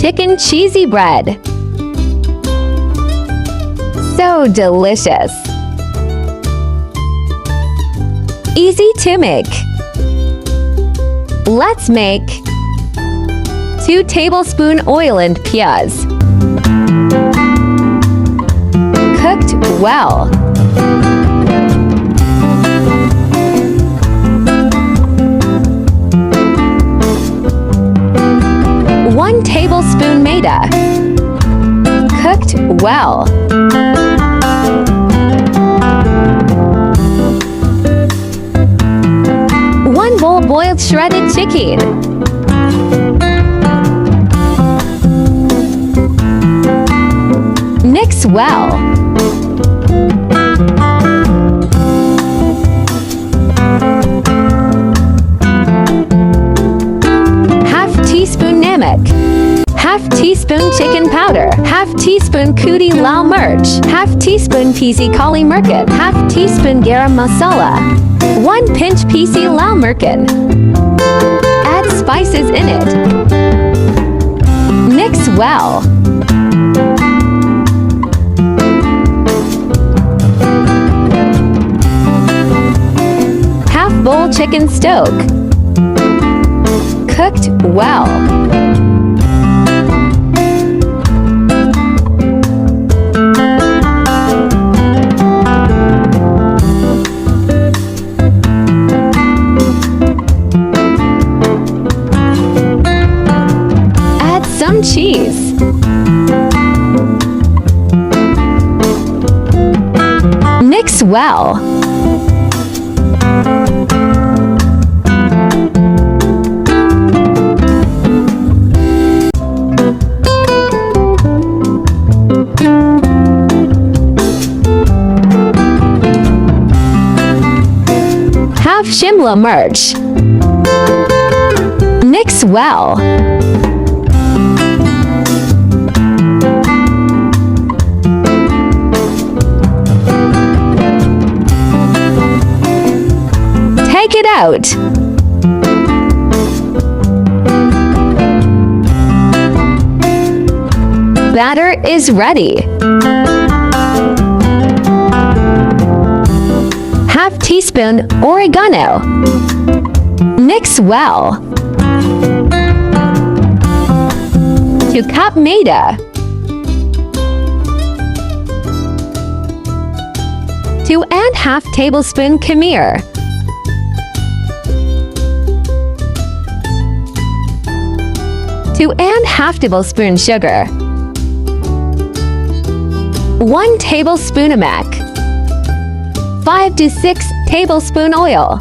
chicken cheesy bread. So delicious. Easy to make. Let's make 2 tablespoons oil and peas. Cooked well. 1 tablespoon maida. Cooked well. 1 bowl boiled shredded chicken. Mix well. Half teaspoon namak. Half teaspoon chicken powder. Half teaspoon kudi lal mirch. Half teaspoon PC kali mirkat. Half teaspoon garam masala. 1 pinch PC lal mirkan. Add spices in it. Mix well. Half bowl chicken stock. Cooked well. Add some cheese. Mix well. Half Shimla mirch. Mix well. Take it out. Batter is ready. Half teaspoon oregano. Mix well. 2 cup maida. 2½ tablespoon khamir. 2½ tablespoon sugar. 1 tablespoon namak. 5 to 6 tablespoon oil.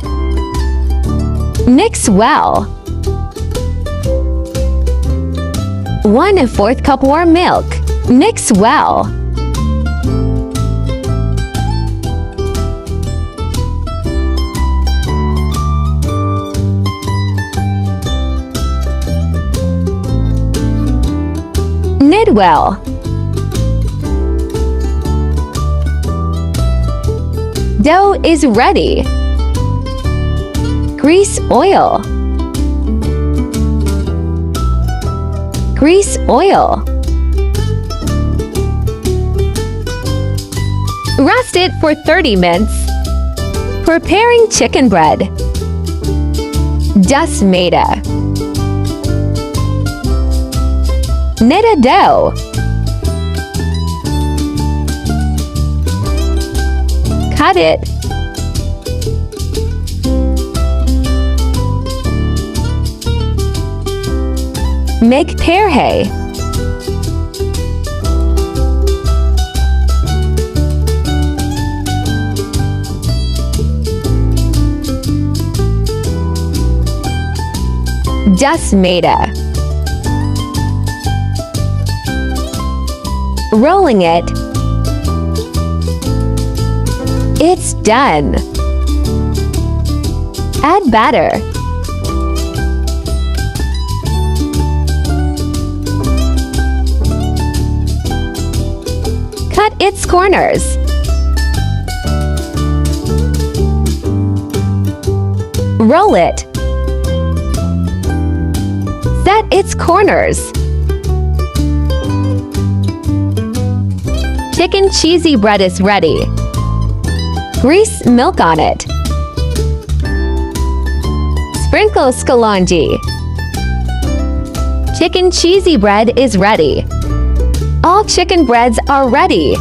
Mix well. 1/4 cup warm milk. Mix well. Knead well. Dough is ready. Grease oil. Grease oil. Rest it for 30 minutes. Preparing chicken bread. Dust maida. Knead a dough. Cut it. Make pear hay. Dust maida. Rolling it. It's done. Add batter. Cut its corners. Roll it. Set its corners. Chicken cheesy bread is ready. Grease milk on it. Sprinkle scalongi. Chicken cheesy bread is ready. All chicken breads are ready.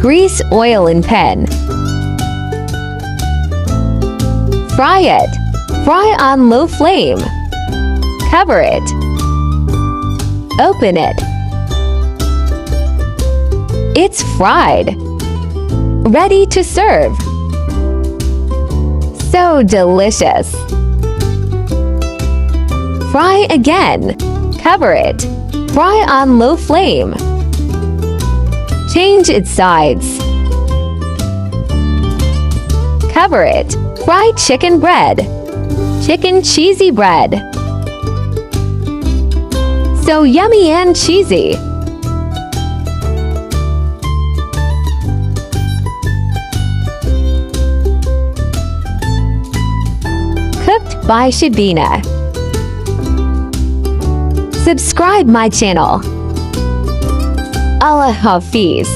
Grease oil in pan. Fry it. Fry on low flame. Cover it. Open it. It's fried. Ready to serve. So delicious. Fry again. Cover it. Fry on low flame. Change its sides. Cover it. Fry chicken bread. Chicken cheesy bread. So yummy and cheesy. Cooked by Shabina. Subscribe my channel. Allah Hafiz.